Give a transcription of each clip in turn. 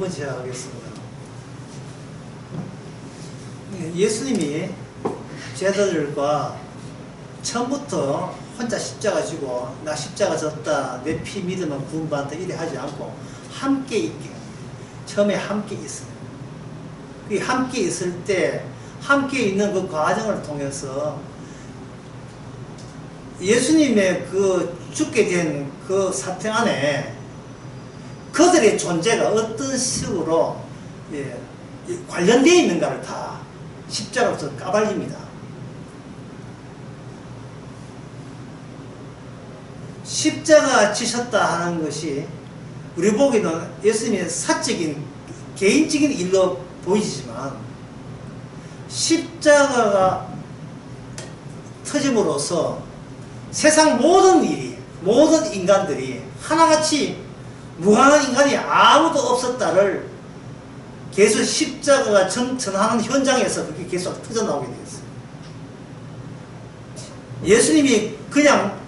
번째 하겠습니다. 예수님이 제자들과 처음부터 혼자 십자가 지고 나 십자가 졌다 내 피 믿으면 구원받는다 이래 하지 않고 함께 있게 처음에 함께 있어요. 그 함께 있을 때 함께 있는 그 과정을 통해서 예수님의 그 죽게 된 그 사태 안에 그들의 존재가 어떤 식으로 관련되어 있는가를 다 십자가로서 까발립니다. 십자가 지셨다 하는 것이 우리 보기에는 예수님의 사적인 개인적인 일로 보이지만 십자가가 터짐으로써 세상 모든 일이 모든 인간들이 하나같이 무한한 인간이 아무도 없었다를 계속 십자가가 전하는 현장에서 그렇게 계속 터져나오게 되었어요. 예수님이 그냥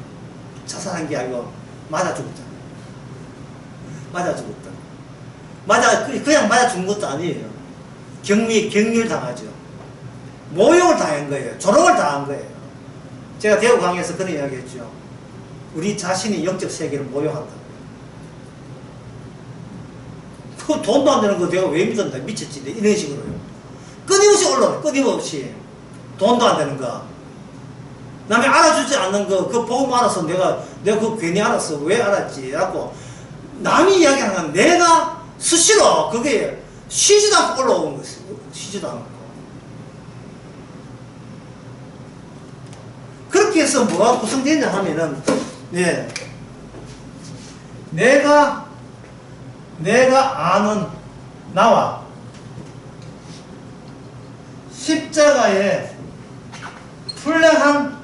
자살한 게 아니고 맞아 죽었잖아요. 맞아 죽었다. 그냥 맞아 죽은 것도 아니에요. 격리를 당하죠. 모욕을 당한 거예요. 조롱을 당한 거예요. 제가 대우 강의에서 그런 이야기 했죠. 우리 자신이 영적 세계를 모욕한다. 그 돈도 안 되는 거 내가 왜 믿었나? 미쳤지. 이런 식으로요. 끊임없이 올라와요. 끊임없이. 돈도 안 되는 거. 남이 알아주지 않는 거, 그 복음 알아서 내가 그거 괜히 알았어. 왜 알았지? 라고. 남이 이야기하는 건 내가 수시로 그게 쉬지도 않고 올라오는 것이에요. 쉬지도 않고. 그렇게 해서 뭐가 구성되냐 하면은, 내가 아는 나와 십자가의 불량한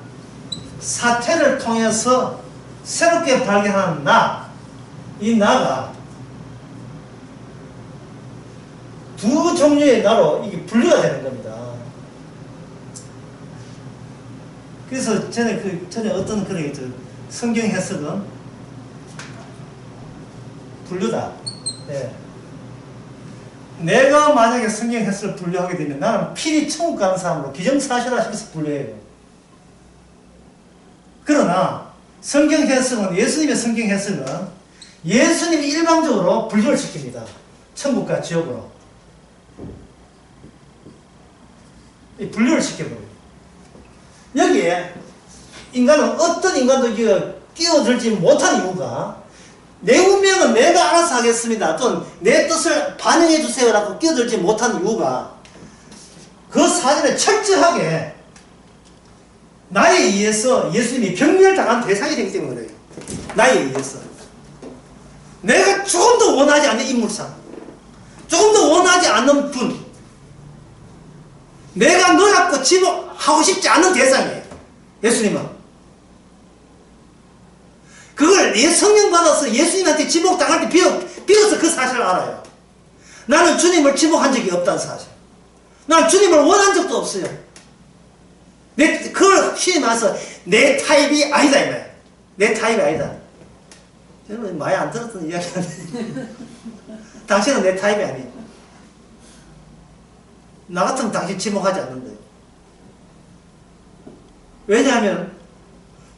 사태를 통해서 새롭게 발견한 이 나가 두 종류의 나로 이게 분류가 되는 겁니다. 그래서 전에 어떤 그런 게 있죠. 성경 해석은 분류다. 내가 만약에 성경 해석을 분류하게 되면 나는 필히 천국 가는 사람으로 기정사실화시켜서 분류해요. 그러나 성경 해석은 예수님의 성경 해석은 예수님이 일방적으로 분류를 시킵니다. 천국과 지옥으로. 분류를 시켜버려요. 여기에 인간은 어떤 인간도 끼어들지 못한 이유가 내 운명은 내가 알아서 하겠습니다. 또는 내 뜻을 반영해 주세요 라고 끼어들지 못한 이유가 그 사전에 철저하게 나에 의해서 예수님이 경멸을 당한 대상이 되기 때문에 그래요. 나에 의해서. 내가 조금 더 원하지 않는 인물상, 조금 더 원하지 않는 분, 내가 노랗고 지목하고 싶지 않은 대상이에요. 예수님은. 그걸 성령 받아서 예수님한테 지목당할 때 비로소 그 사실을 알아요. 나는 주님을 지목한 적이 없다는 사실. 나는 주님을 원한 적도 없어요. 그걸 신이 말해서 내 타입이 아니다 이 말이야. 내 타입이 아니다. 여러분 많이 안 들었던 이야기인데 당신은 내 타입이 아니에요. 나 같으면 당신 지목하지 않는다. 왜냐하면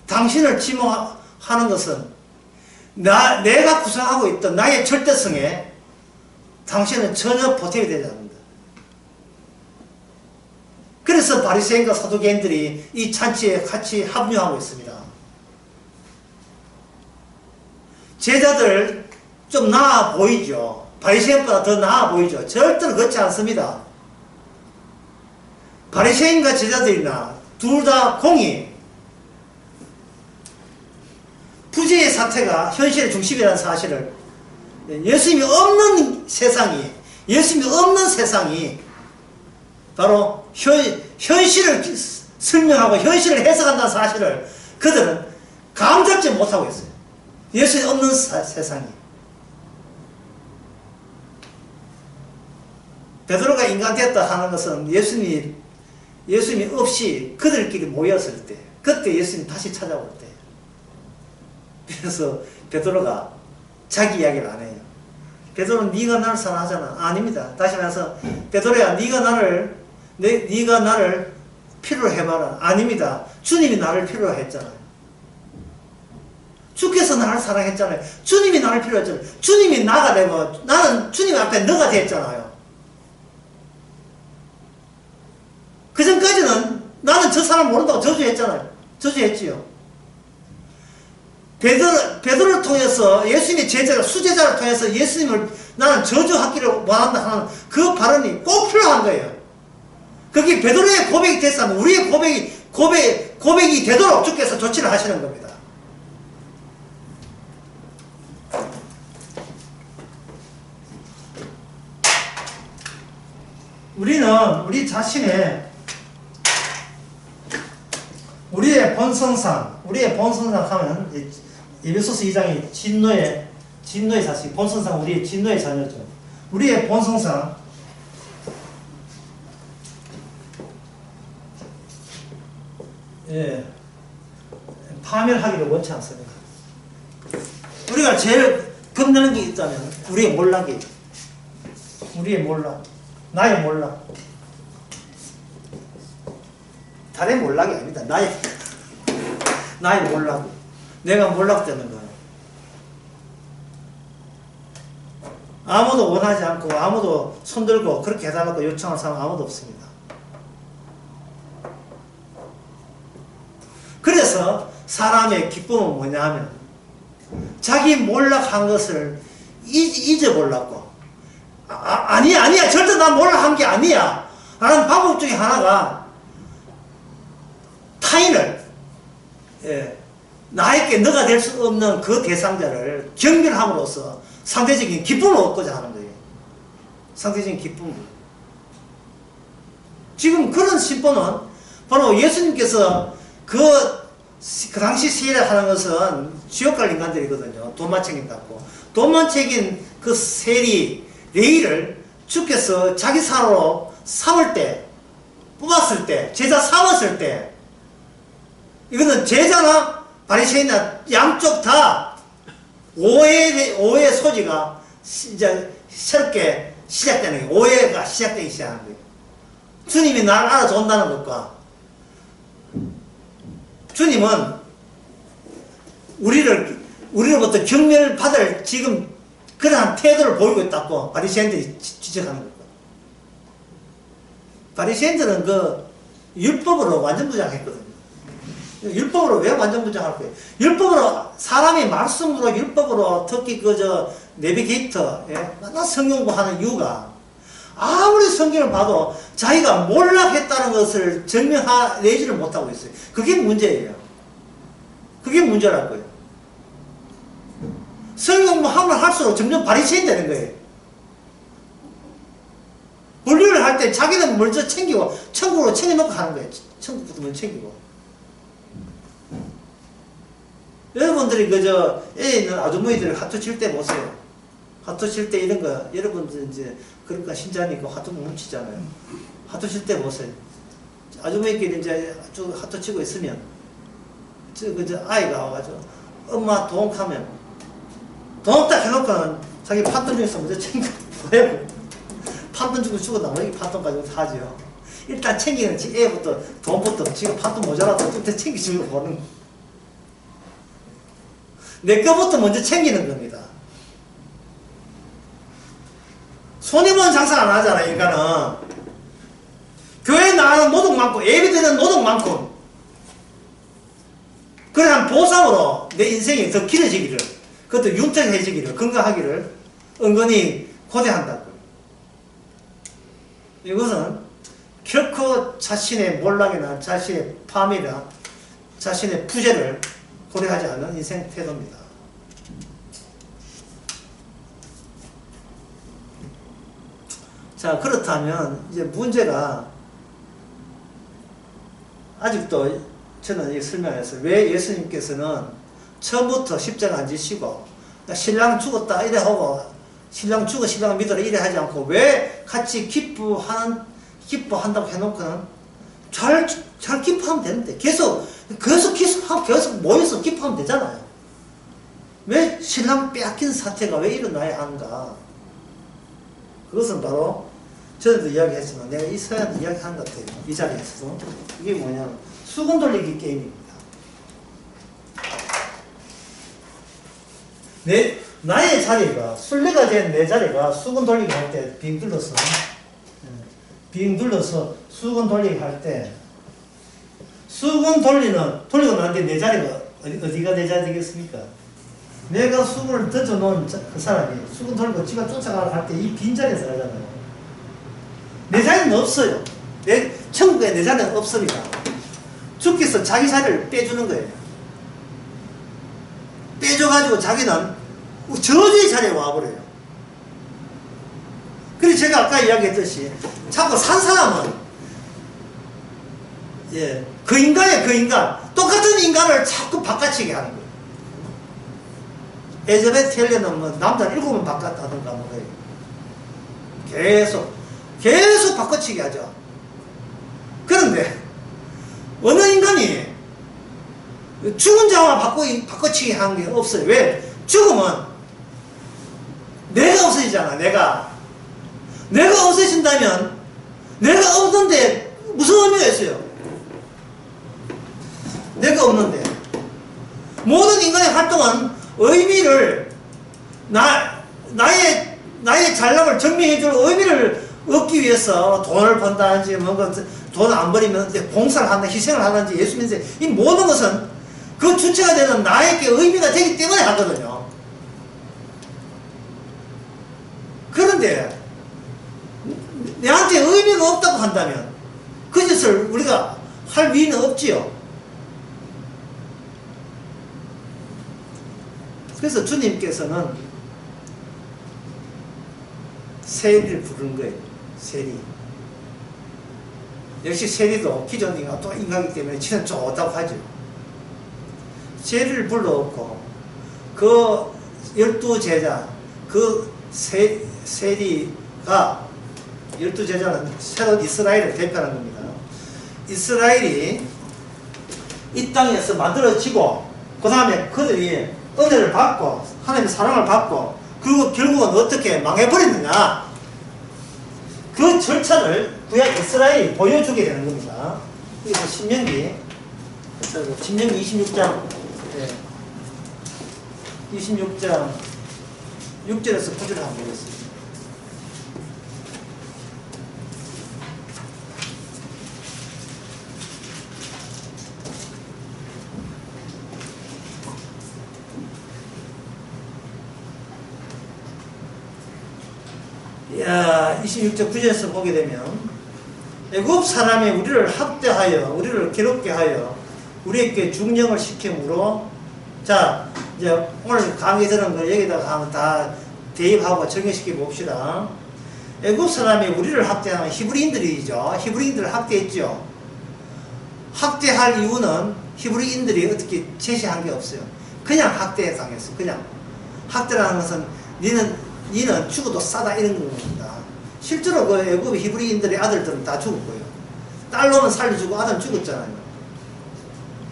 당신을 지목하는 것은 내가 구성하고 있던 나의 절대성에 당신은 전혀 보탬이 되지 않는다. 그래서 바리새인과 사두개인들이 이 잔치에 같이 합류하고 있습니다. 제자들 좀 나아 보이죠. 바리새인보다 더 나아 보이죠. 절대로 그렇지 않습니다. 바리새인과 제자들이나 둘 다 공이 부재의 사태가 현실의 중심이라는 사실을 예수님이 없는 세상이 바로 현실을 설명하고 현실을 해석한다는 사실을 그들은 감잡지 못하고 있어요. 예수님이 없는 세상이. 베드로가 인간 됐다 하는 것은 예수님이 없이 그들끼리 모였을 때, 그때 예수님 다시 찾아올 때. 그래서 베드로가 자기 이야기를 안 해요. 베드로는 네가 나를 사랑하잖아. 아닙니다. 다시 말해서 베드로야 네가 나를 필요로 해봐라. 아닙니다. 주님이 나를 필요로 했잖아요. 주께서 나를 사랑했잖아요. 주님이 나를 필요로 했잖아요. 주님이 나가 되고 나는 주님 앞에 너가 됐잖아요. 그 전까지는 나는 저 사람 모른다고 저주했잖아요. 저주했지요. 베드로를 통해서 예수님의 수제자를 통해서 예수님을 나는 저주하기를 원한다 하는 그 발언이 꼭 필요한 거예요. 그게 베드로의 고백이 됐으면 우리의 고백이 되도록 주께서 조치를 하시는 겁니다. 우리는 우리 자신의 우리의 본성상 하면 에베소서 2장이 진노의 자식, 본성상 우리의 진노의 자녀죠. 우리의 본성상 파멸하기를 원치 않습니다. 우리가 제일 겁나는 게 있다면 우리의 몰락이, 우리의 몰락, 나의 몰락. 다른 몰락이 아닙니다. 나의 몰락. 내가 몰락되는 거예요. 아무도 원하지 않고 아무도 손들고 그렇게 해달라고 요청할 사람 아무도 없습니다. 그래서 사람의 기쁨은 뭐냐 하면 자기 몰락한 것을 잊어보려고 아니야 절대 난 몰락한 게 아니야 라는 방법 중에 하나가 타인을 나에게 너가 될 수 없는 그 대상자를 경멸함으로써 상대적인 기쁨을 얻고자 하는 거예요. 상대적인 기쁨. 지금 그런 심보는 바로 예수님께서 그 당시 세례하는 것은 지옥 갈 인간들이거든요. 돈만 챙긴다고. 돈만 챙긴 그 세리 레위를 주께서 자기 사로 삼을 때, 뽑았을 때, 제자 삼았을 때, 이거는 제자나 바리새인이나 양쪽 다 오해의 소지가 이제 새롭게 시작되는 거예요. 오해가 시작되기 시작하는 거예요. 주님이 나를 알아준다는 것과 주님은 우리로부터 경멸을 받을 지금 그러한 태도를 보이고 있다고 바리새인들이 지적하는 거예요. 바리새인들은 그 율법으로 완전부장했거든요. 율법으로 왜 완전부장할 거예요? 율법으로 사람이 말씀으로 율법으로 특히 내비게이터 맨날 성경 공부하는 이유가 아무리 성경을 봐도 자기가 몰락했다는 것을 증명해내지를 못하고 있어요. 그게 문제예요. 그게 문제라고요. 성경 공부하면 할수록 점점 바리새인 되는 거예요. 분류를 할 때 자기는 먼저 챙기고 천국으로 챙겨놓고 하는 거예요. 천국부터 먼저 챙기고. 여러분들이 애 있는 아주머니들 하트 칠 때 보세요. 하트 칠 때 이런 거, 여러분들 이제, 그러니까 신자니까 하트 못 치잖아요. 하트 칠 때 보세요. 아주머니끼리 이제 쭉 하트 치고 있으면, 아이가 와가지고, 엄마 동하면, 동 딱 해놓고는 자기 판돈 중에서 먼저 챙겨봐요. 판돈 주고 주고 나머지 판돈 가지고 사죠. 일단 챙기는 애부터, 돈부터, 지금 판돈 모자라도 좀 더 챙겨주고 보는 거. 내 거부터 먼저 챙기는 겁니다. 손해보는 장사 안 하잖아, 인간은. 교회 나가는 노동 많고, 예배 드리는 노동 많고. 그래, 보상으로 내 인생이 더 길어지기를, 그것도 윤택해지기를, 건강하기를 은근히 고대한다고. 이것은 결코 자신의 몰락이나 자신의 파멸이나 자신의 부재를 고려하지 않는 인생 태도입니다. 자, 그렇다면 이제 문제가 아직도 저는 설명했어요. 왜 예수님께서는 처음부터 십자가 안 지시고 신랑 죽었다 이래 하고 신랑 죽어 신랑 믿어라 이래 하지 않고 왜 같이 기뻐한다고 해놓고는 잘 기뻐하면 되는데 계속 모여서 기뻐하면 되잖아요. 왜 신랑 빼앗긴 사태가 왜 일어나야 하는가? 그것은 바로 전에도 이야기했지만 내가 이 서양도 이야기한 것 같아요. 이 자리에서. 이게 뭐냐면 수건 돌리기 게임입니다. 나의 자리가, 순례가 된 내 자리가 수건 돌리기 할 때 빙 둘러서 수건 돌리기 할 때 수건 돌리고 나는데 내 자리가 어디가 내 자리 되겠습니까? 내가 수건을 던져놓은 그 사람이 수건 돌리고 지가 쫓아가고 할 때 이 빈자리에서 하잖아요. 내 자리는 없어요. 천국에 내 자리는 없습니다. 주께서 자기 자리를 빼주는 거예요. 빼줘가지고 자기는 저주의 자리에 와버려요. 그래서 제가 아까 이야기했듯이 자꾸 산 사람은 그 인간 똑같은 인간을 자꾸 바꿔치게 하는 거예요. 에즈베트 헬레는 뭐 남자 7명 바꿨다던가 뭐 계속 바꿔치기 하죠. 그런데 어느 인간이 죽은 자와 바꿔치기 하는 게 없어요. 왜? 죽으면 내가 없어지잖아. 내가 없어진다면 내가 없는데 무슨 의미가 있어요? 내가 없는데 모든 인간의 활동은 의미를 나의 잘남을 증명해줄 의미를 얻기 위해서 돈을 번다든지 뭔가 돈 안 버리면 봉사를 한다, 희생을 하든지 예수 믿는 이 모든 것은 그 주체가 되는 나에게 의미가 되기 때문에 하거든요. 그런데 내한테 의미가 없다고 한다면 그 짓을 우리가 할 위는 없지요. 그래서 주님께서는 세리를 부르는 거예요. 세리. 역시 세리도 기존 인간이기 때문에 지는 좋다고 하죠. 세리를 불러놓고 그 12제자, 그 세리가 12제자는 새로운 이스라엘을 대표하는 겁니다. 이스라엘이 이 땅에서 만들어지고 그 다음에 그들이 은혜를 받고 하나님의 사랑을 받고 그리고 결국은 어떻게 망해버리느냐, 그 절차를 구약 이스라엘이 보여주게 되는 겁니다. 그래서 신명기 26장 26장 6절에서 9절을 한번 보겠습니다. 야, 26절 9절에서 보게 되면 애굽 사람이 우리를 학대하여 우리를 괴롭게 하여 우리에게 중령을 시키므로, 자 이제 오늘 강의 들은 거 여기다가 한번 다 대입하고 정리시켜 봅시다. 애굽 사람이 우리를 학대하는 히브리인들이죠. 히브리인들을 학대했죠. 학대할 이유는 히브리인들이 어떻게 제시한 게 없어요. 그냥 학대에 당했어. 그냥 학대라는 것은 니는 죽어도 싸다 이런 겁니다. 실제로 그 애굽 히브리인들의 아들들은 다 죽었고요. 딸로는 살려주고 아들은 죽었잖아요.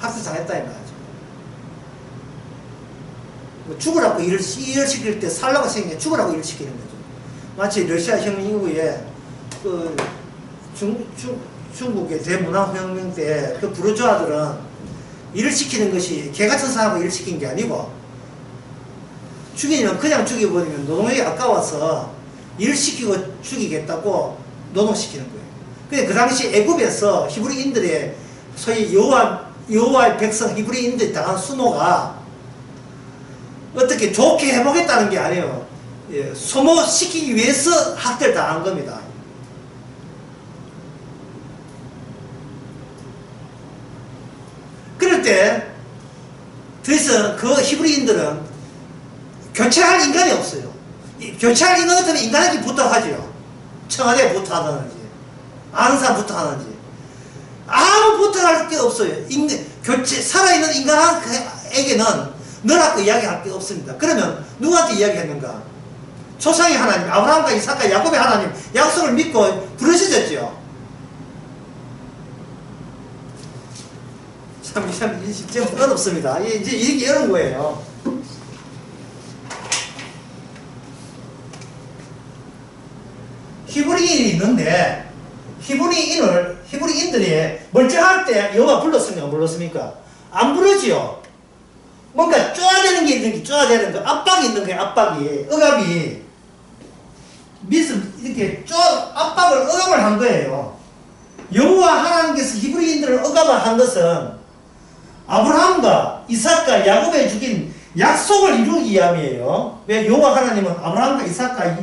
학대 당했다 이 말이죠. 뭐 죽으라고 일을 시킬 때 살라고 생긴 게 죽으라고 일을 시키는 거죠. 마치 러시아 혁명 이후에 그 중국의 대문화혁명 때 그 부르주아들은 일을 시키는 것이 개 같은 사람하고 일을 시킨 게 아니고, 죽이면 그냥 죽여버리면 노동력이 아까워서 일을 시키고 죽이겠다고 노동시키는 거예요. 근데 그 당시 애굽에서 히브리인들의 소위 여호와의 백성 히브리인들이 당한 수모가 어떻게 좋게 해보겠다는 게 아니에요. 소모시키기 위해서 학대를 당한 겁니다. 그럴 때 더 이상 그 히브리인들은 교체할 인간이 없어요. 교체할 인간 같으면 인간에게 부탁하지요. 청와대에 부탁하든지 아는 사람 부탁하든지 아무 부탁할 게 없어요. 살아있는 인간에게는 너라고 이야기할 게 없습니다. 그러면 누구한테 이야기했는가? 조상의 하나님, 아브라함과 이삭과 야곱의 하나님 약속을 믿고 부르짖었죠. 참 어렵습니다. 이제 이게 어려운 거예요. 히브리인이 있는데 히브리인들이 멀쩡할 때 여호와 불렀습니까? 안 불렀습니까? 안 부르지요. 뭔가 쪼아대는 게 있는 게 쪼아대는 거, 압박이 있는 거예요. 압박이, 억압이 이렇게 억압을 한 거예요. 여호와 하나님께서 히브리인들을 억압을 한 것은 아브라함과 이삭과 야곱에 주긴 약속을 이루기 위함이에요. 왜? 여호와 하나님은 아브라함과 이삭과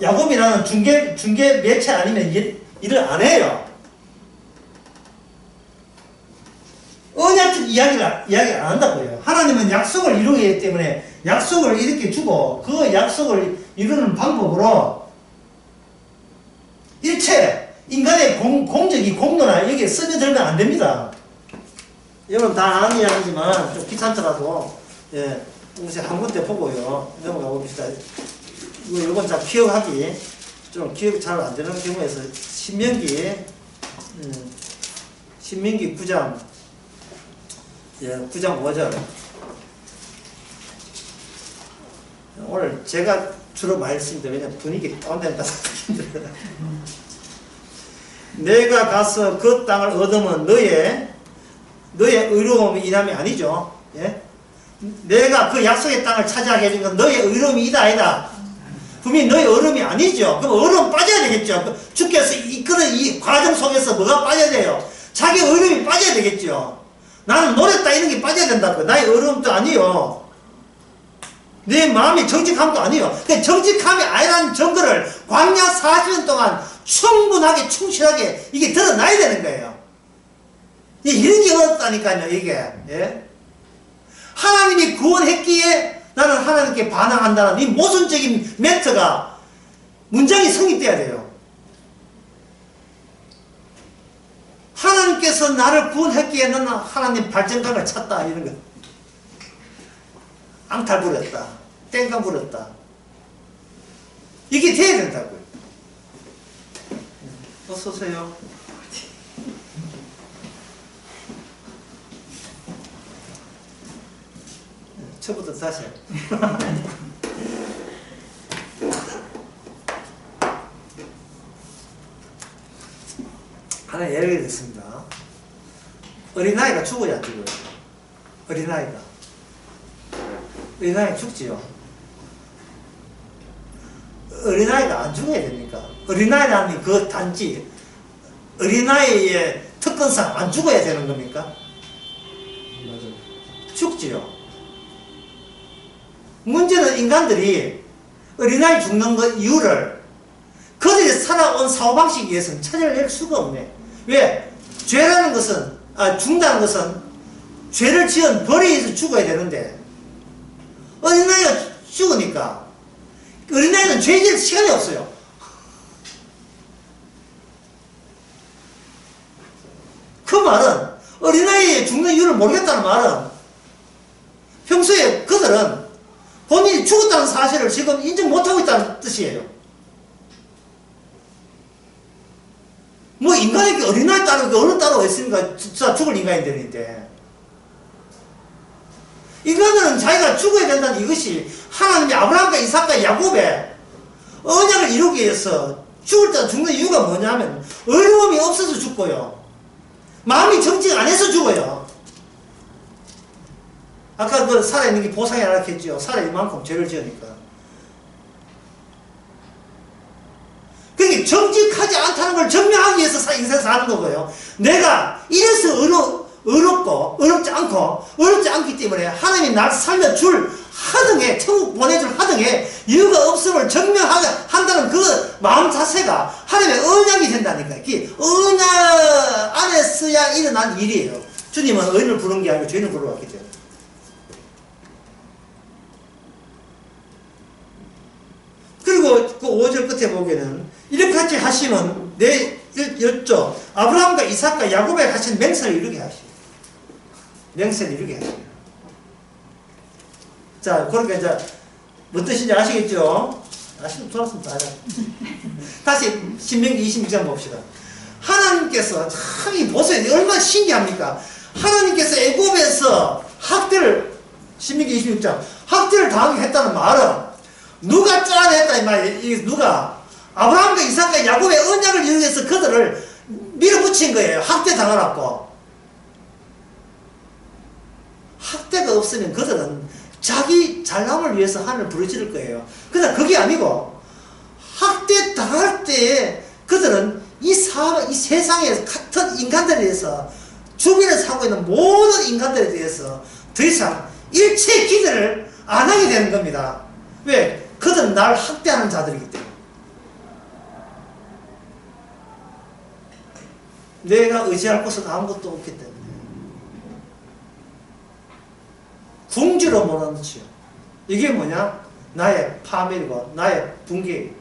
야곱이라는 중개 매체 아니면 일을 안 해요. 언약적 이야기를 안 한다고요. 하나님은 약속을 이루기 때문에 약속을 이렇게 주고 그 약속을 이루는 방법으로 일체 인간의 공로나 여기에 스며들면 안 됩니다. 여러분 다 아는 이야기지만 좀 귀찮더라도 우리 한 군데 보고요. 넘어가 봅시다. 이건 잘 기억하기 좀 기억이 잘 안 되는 경우에서 신명기 9장 9장 5절. 오늘 제가 주로 말씀드립니다. 왜냐면 분위기 다운된다. 내가 가서 그 땅을 얻으면 너의 의로움이 인함이 아니죠. 예? 내가 그 약속의 땅을 차지하게 해준 건 너의 의로움이 이다 아니다. 분명히 너의 의로움이 아니죠. 그럼 의로움 빠져야 되겠죠. 주께서 이끄는 이 과정 속에서 뭐가 빠져야 돼요? 자기 의로움이 빠져야 되겠죠. 나는 노렸다 이런 게 빠져야 된다고. 나의 의로움도 아니요. 내 마음이 정직함도 아니요. 그 정직함이 아니라는 증거를 광야 40년 동안 충분하게 충실하게 이게 드러나야 되는 거예요. 이런 게 어렵다니까요. 이게 하나님이 구원했기에 나는 하나님께 반항한다는 이 모순적인 멘트가 문장이 성립돼야 돼요. 하나님께서 나를 구원했기에 나는 하나님 발전감을 찾다 이런 거. 앙탈 부렸다. 땡깡 부렸다. 이게 돼야 된다고요. 어서오세요. 처음부터 다시. 하나 예를 들겠습니다. 어린아이가 죽어야 안 죽어요? 어린아이가 죽지요. 어린아이가 안 죽어야 됩니까? 어린아이라는 그 단지 어린아이의 특권상 안 죽어야 되는 겁니까? 맞아요. 죽지요. 문제는 인간들이 어린아이 죽는 것 이유를 그들이 살아온 사고방식에 의해서는 찾아낼 수가 없네. 왜? 죄라는 것은, 죽는다는 것은 죄를 지은 벌에 의해서 죽어야 되는데 어린아이가 죽으니까 어린아이는 죄 지을 시간이 없어요. 그 말은 어린아이의 죽는 이유를 모르겠다는 말은 평소에 그들은 본인이 죽었다는 사실을 지금 인정 못하고 있다는 뜻이에요. 뭐 인간에게 어린아이 따르고 어른 따르고 했으니까 진짜 죽을 인간이 되는데 인간은 자기가 죽어야 된다는 이것이 하나님이 아브라함과 이삭과 야곱의 언약을 이루기 위해서 죽을 때 죽는 이유가 뭐냐면 어려움이 없어서 죽고요. 마음이 정직 안 해서 죽어요. 아까 그 살아있는 게 보상이 안 했겠죠. 살아있만큼 죄를 지으니까. 그러니까 정직하지 않다는 걸 증명하기 위해서 인생 사는 거고요. 내가 이래서 어렵지 않기 때문에 하나님이 날 살려줄 하등에, 천국 보내줄 하등에 이유가 없음을 증명한다는 그 마음 자체가 하나님의 언약이 된다니까. 이게 언약 안에서야 일어난 일이에요. 주님은 의인을 부른 게 아니고 죄인을 부르러 왔기 때문에. 그리고 그 5절 끝에 보기에는 이렇게 같이 하시면 아브라함과 이삭과 야곱에 하신 맹세를 이루게 하시고 맹세를 이루게 하시고. 자, 그러니까 이제 무슨 뜻인지 아시겠죠? 아시면 돌았으면 다 알아. 다시 신명기 26장 봅시다. 하나님께서 참 이 보세요. 얼마나 신기합니까? 하나님께서 애굽에서 학대를 신명기 26장 학대를 당하게 했다는 말은 누가 쫓아냈다 이 말이에요. 누가 아브라함과 이삭과 야곱의 언약을 이루기 위해서 그들을 밀어붙인 거예요. 학대 당하라고. 학대가 없으면 그들은 자기 잘남을 위해서 하늘을 부르짖을 거예요. 그러나 그게 아니고 학대 당할 때에 그들은 이 세상에 같은 인간들에 대해서 주변에 살고 있는 모든 인간들에 대해서 더 이상 일체의 기대를 안 하게 되는 겁니다. 왜? 그들은 나를 학대하는 자들이기 때문에. 내가 의지할 곳은 아무것도 없기 때문에. 궁지로 몰아넣지요. 이게 뭐냐? 나의 파멸이고 나의 붕괴.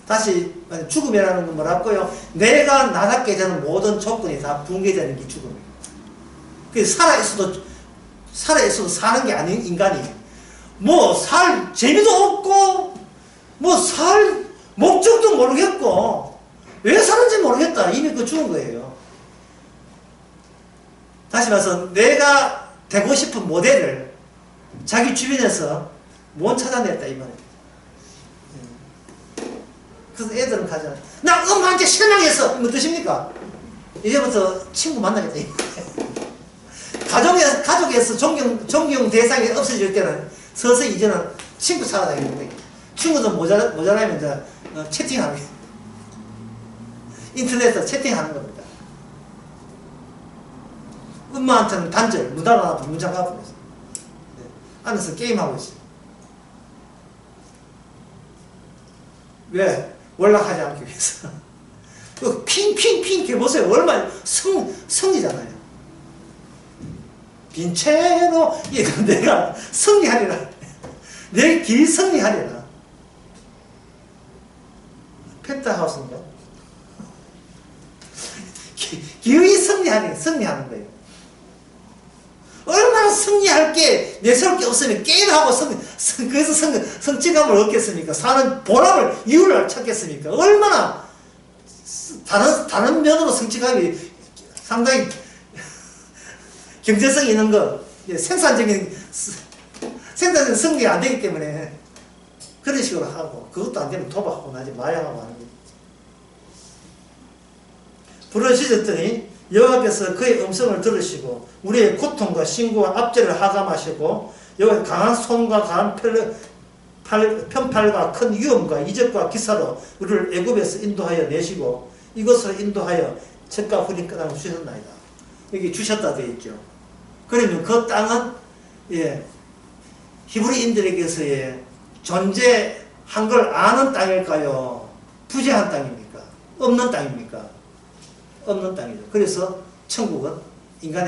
다시 죽음이라는 건 뭐라고요? 내가 나답게 되는 모든 조건이 다 붕괴되는 게 죽음이에요. 그래서 살아있어도 사는 게 아닌 인간이 뭐 살 재미도 없고 뭐 살 목적도 모르겠고 왜 사는지 모르겠다. 이미 그 죽은 거예요. 다시 말해서 내가 되고 싶은 모델을 자기 주변에서 못 찾아냈다 이 말이에요. 그래서 애들은 가잖아. 나 엄마한테 실망했어. 뭐 뜻입니까? 이제부터 친구 만나겠다. 가족에서 존경 대상이 없어질 때는 서서히 이제는 친구 찾아다니는 거예요. 친구도 모자라면 이제 채팅하는 거예요. 인터넷에서 채팅하는 겁니다. 엄마한테는 단절, 문 닫아놔도 문장 가버렸어. 안에서 게임하고 있어요. 왜? 연락하지 않기 위해서. 그 핑 해보세요. 얼마나 승리잖아요. 빈채로 내가 승리하리라. 내 길 승리하리라. 펜트하우스인가? 기의 승리하는 거예요. 얼마나 승리할 게 내세울 게 없으면 게임하고 그래서 성취감을 얻겠습니까? 사는 보람을, 이유를 찾겠습니까? 얼마나 다른 면으로 성취감이 상당히 경제성이 있는 거, 생산적인 승리가 안 되기 때문에 그런 식으로 하고, 그것도 안 되면 도박하고 나지 마약하고 하는 거예요. 부르짖었더니 여호와께서 그의 음성을 들으시고 우리의 고통과 신고와 압제를 하감하시고 여호와의 강한 손과 강한 편팔과 큰 위험과 이적과 기사로 우리를 애굽에서 인도하여 내시고 이것으로 인도하여 젖과 꿀이 끄는 주셨나이다. 여기 주셨다 되어 있죠. 그러면 그 땅은 히브리인들에게서의 존재한 걸 아는 땅일까요? 부재한 땅입니까? 없는 땅입니까? 없는 땅이죠. 그래서 천국은 인간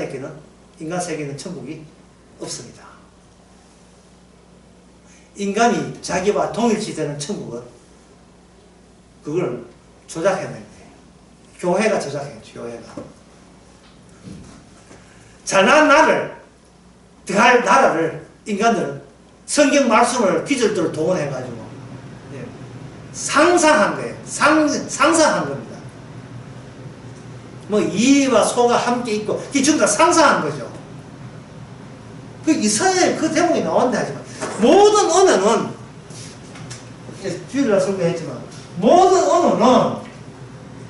세계는 천국이 없습니다. 인간이 자기와 동일시되는 천국은 그걸 조작해낸 거예요. 교회가 조작했죠. 교회가. 잘난 나라를 인간들은 성경 말씀을 기절들을 동원해가지고 상상한 거예요. 상상한 겁니다. 뭐 이와 소가 함께 있고 그게 전부 다 상상한 거죠. 그 이스라엘 그 대목이 나온다 하지만 모든 언어는 주일날 설명했지만 모든 언어는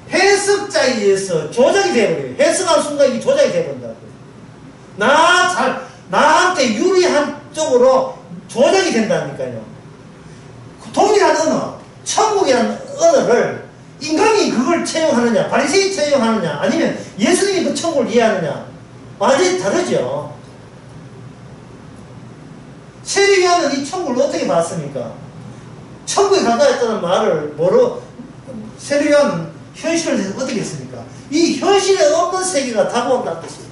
해석자에 의해서 조작이 되어버려요. 해석한 순간 이 조작이 되어버린다고요. 나한테 유리한 쪽으로 조작이 된다니까요. 동일한 언어, 천국이라는 언어를 인간이 그걸 채용하느냐, 바리새인이 채용하느냐, 아니면 예수님이 그 천국을 이해하느냐, 완전히 다르죠. 세례요한은 이 천국을 어떻게 봤습니까? 천국에 가까이 있다는 말을 세례요한은 현실을 대해서 어떻게 했습니까? 이 현실에 없는 세계가 다가온다는 뜻이에요.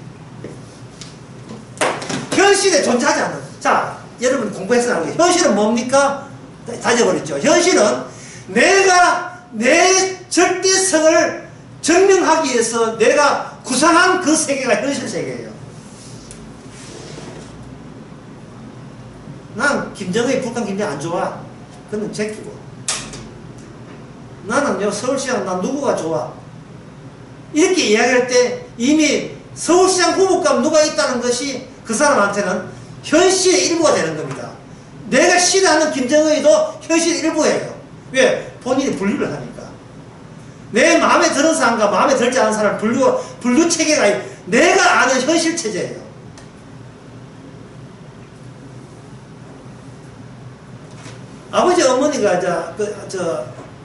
현실에 존재하지 않는. 자, 여러분 공부해서 나온 게 현실은 뭡니까? 다져버렸죠. 현실은 내가 내 절대성을 증명하기 위해서 내가 구상한 그 세계가 현실 세계예요. 난 북한 김정일 안 좋아. 그건 제끼고. 나는 서울시장 난 누구가 좋아. 이렇게 이야기할 때 이미 서울시장 후보감 누가 있다는 것이 그 사람한테는 현실의 일부가 되는 겁니다. 내가 싫어하는 김정의도 현실의 일부예요. 왜? 본인이 분류를 하니까. 내 마음에 드는 사람과 마음에 들지 않은 사람 분류 체계가 내가 아는 현실 체제예요. 아버지 어머니가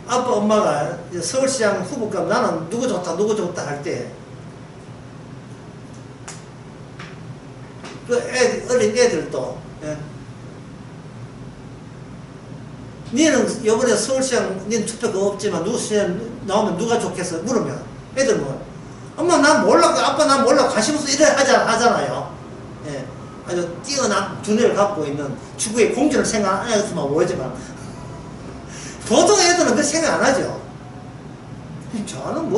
아빠 엄마가 서울시장 후보가 나는 누구 좋다 할 때 그 어린 애들도 니는 요번에 서울시장 니는 투표가 없지만 누구 시장 나오면 누가 좋겠어 물으면 애들 뭐 엄마 난 몰라 아빠 난 몰라 관심 없어 이래 하잖아요. 예. 아주 뛰어난 두뇌를 갖고 있는 추구의 공주를 생각 안 했으면 모르지만 보통 애들은 그 생각 안 하죠. 저는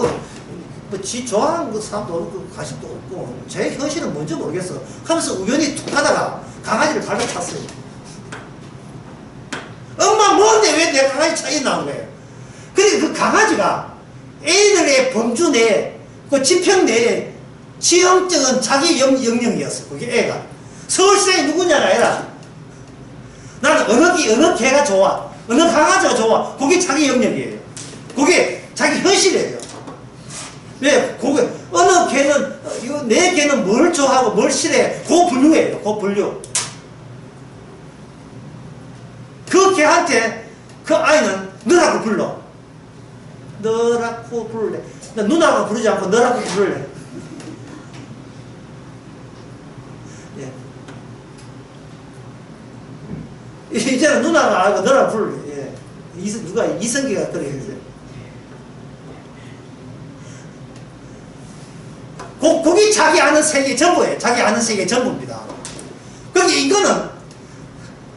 지 좋아하는 그 사람도 없고 관심도 없고 제 현실은 뭔지 모르겠어 하면서 우연히 툭 하다가 강아지를 발로 찼어요. 엄마 뭔데 왜 내 강아지 차이 나온 거예요. 그러니까 그 강아지가 애들의 범주 내에 그 지평 내에 지형적인 자기 영역이었어. 그게 애가 서울시장이 누구냐가 아니라 나는 어느 개가 좋아 어느 강아지가 좋아 그게 자기 영역이에요. 그게 자기 현실이에요. 왜? 어느 개는 내 개는 뭘 좋아하고 뭘 싫어해 그 분류예요. 그 분류. 그 개한테 그 아이는 너라고 불러. 너라고 부를래. 나 누나라고 부르지 않고 너라고 부를래. 예. 이제는 누나가 알고 너라고 부를래. 예. 누가 이성기가 그래 했어요. 그게 자기 아는 세계 전부예요. 자기 아는 세계 전부입니다. 그러니까 인간은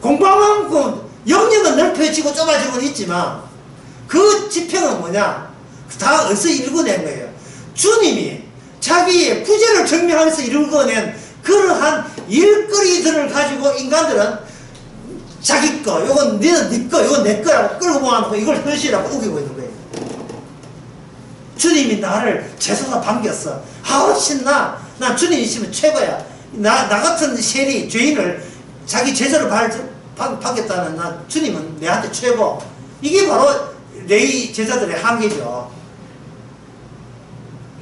공부하면 그 영역은 넓혀지고 좁아지고는 있지만 그 지평은 뭐냐? 다 어디서 읽어낸 거예요. 주님이 자기의 부재를 증명하면서 읽어낸 그러한 일거리들을 가지고 인간들은 자기 거, 요건 너는 네 거, 요건 내 거라고 끌고 모아놓고 이걸 현실이라고 우기고 있는 거예요. 주님이 나를 제사사 반겼어. 아우 신나. 난 주님 있으면 최고야. 나 같은 세리 죄인을 자기 제사를 받겠다는 나 주님은 내한테 최고. 이게 바로 레이 제자들의 한계죠.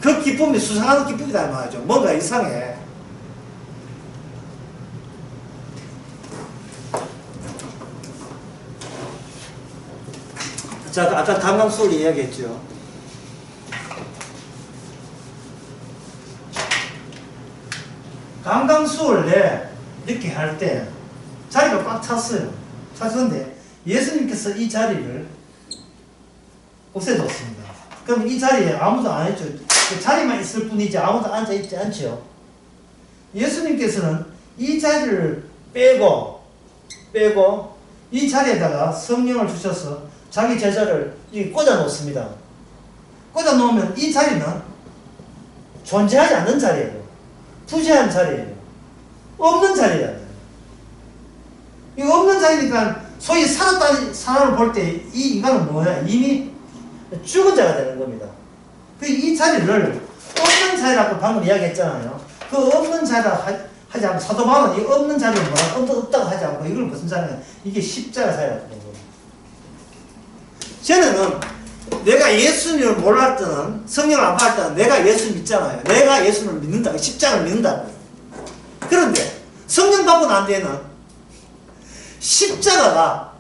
그 기쁨이 수상한 기쁨이다 이 말이죠. 뭔가 이상해. 자, 아까 강강수월 이야기했죠. 강강수월에 이렇게 할 때 자리가 꽉 찼어요. 찼는데 예수님께서 이 자리를 없애줬습니다. 그럼 이 자리에 아무도 안 했죠. 그 자리만 있을 뿐이지 아무도 앉아있지 않죠. 예수님께서는 이 자리를 빼고 이 자리에다가 성령을 주셔서 자기 제자를 꽂아 놓습니다. 꽂아 놓으면 이 자리는 존재하지 않는 자리예요. 부재한 자리예요. 없는 자리예요. 이거 없는 자리니까 소위 살았다는 사람을 볼 때 이 인간은 뭐야? 이미 죽은 자가 되는 겁니다. 이 자리를 없는 자리라고 방금 이야기했잖아요. 그 없는 자리라 하지 않고 사도 바울은 이 없는 자리를 뭐라 없다고 하지 않고 이걸 무슨 자리냐? 이게 십자가 자리라고 하는 겁니다. 쟤는 내가 예수님을 몰랄 때는 성령을 안 받을 때는 내가 예수 믿잖아요. 내가 예수를 믿는다. 십자가를 믿는다고. 그런데 성령 받고 난 뒤에는 십자가가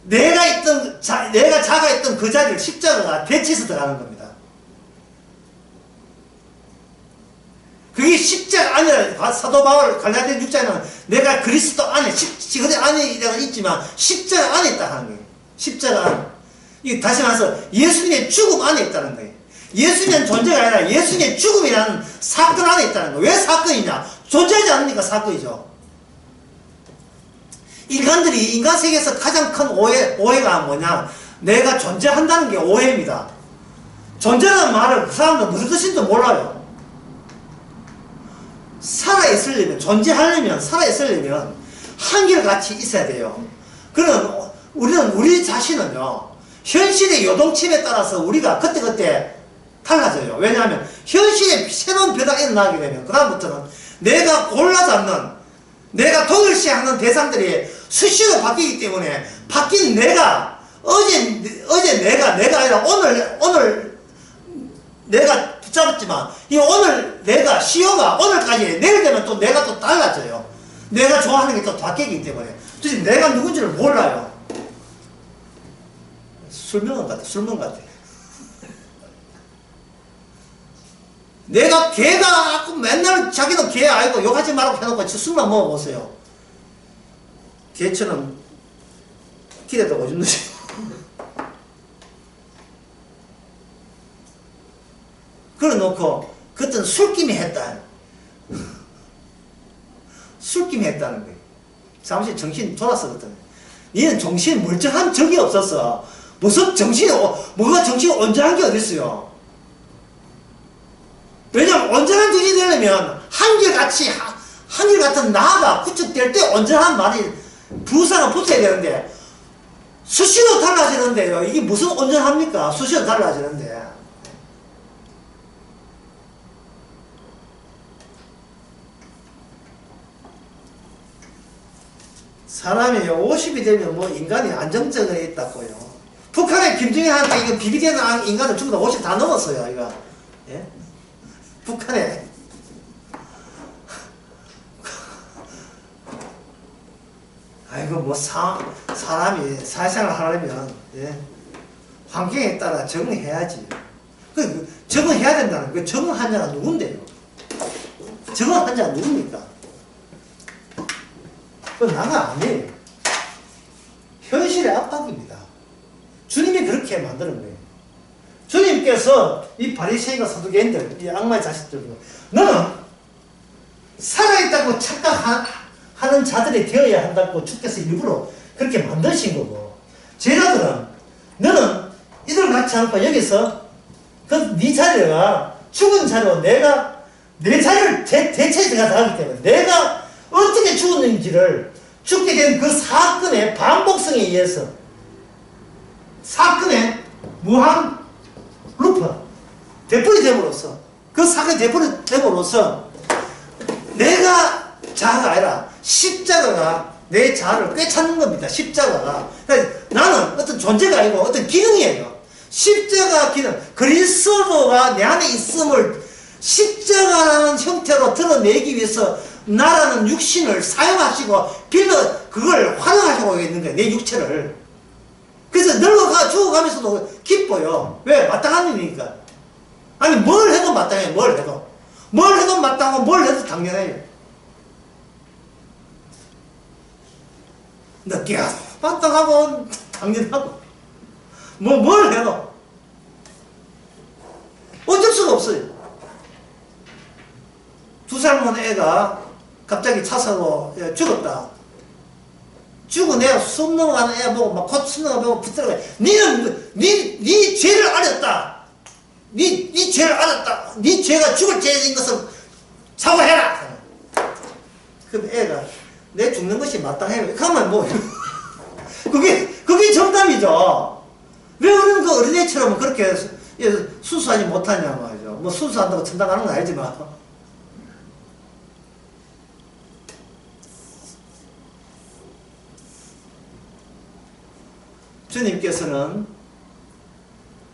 내가 자가 있던 그 자리를 십자가가 대체해서 들어가는 겁니다. 그게 십자가 아니라 사도 바울 갈라디아 6장에는 내가 그리스도 안에 그리 안에 있지만 십자가 안에 있다 하는 거예요. 십자가 안에. 이게 다시 말해서 예수님의 죽음 안에 있다는 거예요. 예수님은 존재가 아니라 예수님의 죽음이라는 사건 안에 있다는 거예요. 왜 사건이냐? 존재하지 않으니까 사건이죠. 인간들이 인간 세계에서 가장 큰 오해가 뭐냐? 내가 존재한다는 게 오해입니다. 존재라는 말을 그 사람들 무슨 뜻인지 몰라요. 존재하려면, 살아있으려면 한결같이 있어야 돼요. 그럼 우리 자신은요, 현실의 요동침에 따라서 우리가 그때그때 달라져요. 왜냐하면 현실에 새로운 변화가 일어나게 되면 그다음부터는 내가 골라잡는, 내가 동일시하는 대상들이 수시로 바뀌기 때문에 바뀐 내가 어제 아니라 오늘 내가 붙잡았지만 이 오늘 내가 시효가 오늘까지 내일 되면 또 내가 또 달라져요. 내가 좋아하는 게 또 바뀌기 때문에 도대체 내가 누군지를 몰라요. 술명은 같아. 술명 같아. 내가 개가 맨날 자기도 개 알고 욕하지 말고 해놓고 술만 먹어보세요. 개처럼 기대도 오줌 누시고. 그래 놓고 그때는 술김이 했다. 술김이 했다는 거예요. 잠시 정신 돌았었거든. 얘는 정신 멀쩡한 적이 없었어. 무슨 정신이 뭐가 정신이 온전한 게 어딨어요. 왜냐면 온전한 정신이 되려면 한결같은 나가 구축될 때 온전한 말이 부사가 붙어야 되는데 수시로 달라지는데요. 이게 무슨 온전합니까? 수시로 달라지는데. 사람이 50이 되면 뭐 인간이 안정적에 있다고요. 북한의 김정일한테 이거 비비되는 인간은 전부 다 50 다 넘었어요. 이거. 예? 북한에 아이고 뭐 사람이 사회생활 하려면 예? 환경에 따라 적응해야지. 적응해야 된다는 그 적응한 자가 누군데요? 적응한 자가 누굽니까? 그건 나가 아니에요. 현실의 압박입니다. 주님이 그렇게 만드는 거예요. 주님께서 이 바리새인과 사두개인들, 이 악마의 자식들도 너는 살아있다고 착각하는 자들이 되어야 한다고 주께서 일부러 그렇게 만드신 거고, 제자들은 너는 이들 같지 않고 여기서 네 자리가 죽은 자리로 내가 내 자리를 대체해 내가 하기 때문에 내가 어떻게 죽었는지를 죽게 된 그 사건의 반복성에 의해서 사건의 무한 루프 되풀이 됨으로써 그 사건이 되풀이 됨으로써 내가 자아가 아니라 십자가가 내 자아를 꿰찾는 겁니다. 십자가가. 그러니까 나는 어떤 존재가 아니고 어떤 기능이에요. 십자가 기능. 그리스도가 내 안에 있음을 십자가라는 형태로 드러내기 위해서 나라는 육신을 사용하시고 그걸 활용하시고 있는 거예요. 내 육체를. 그래서 늙어가 죽어가면서도 기뻐요. 왜? 마땅한 일이니까. 아니 뭘 해도 마땅해요. 뭘 해도 마땅하고 뭘 해도 당연해요. 늦게 하고 마땅하고 당연하고 뭘 해도 어쩔 수가 없어요. 2살 먹은 애가 갑자기 차사로 죽었다. 죽은 애가 숨 넘어가는 애 보고 막 곧 숨 넘어가고 붙들어가. 니는 네 죄를 알았다. 네 죄를 알았다. 네 죄가 죽을 죄인 것을 사과해라. 그럼 애가 내 죽는 것이 마땅해요. 그러면 뭐 그게 정답이죠. 왜 우리는 그 어린애처럼 그렇게 순수하지 못하냐 말이죠. 뭐 순수한다고 천당 가는 건 알지만. 주님께서는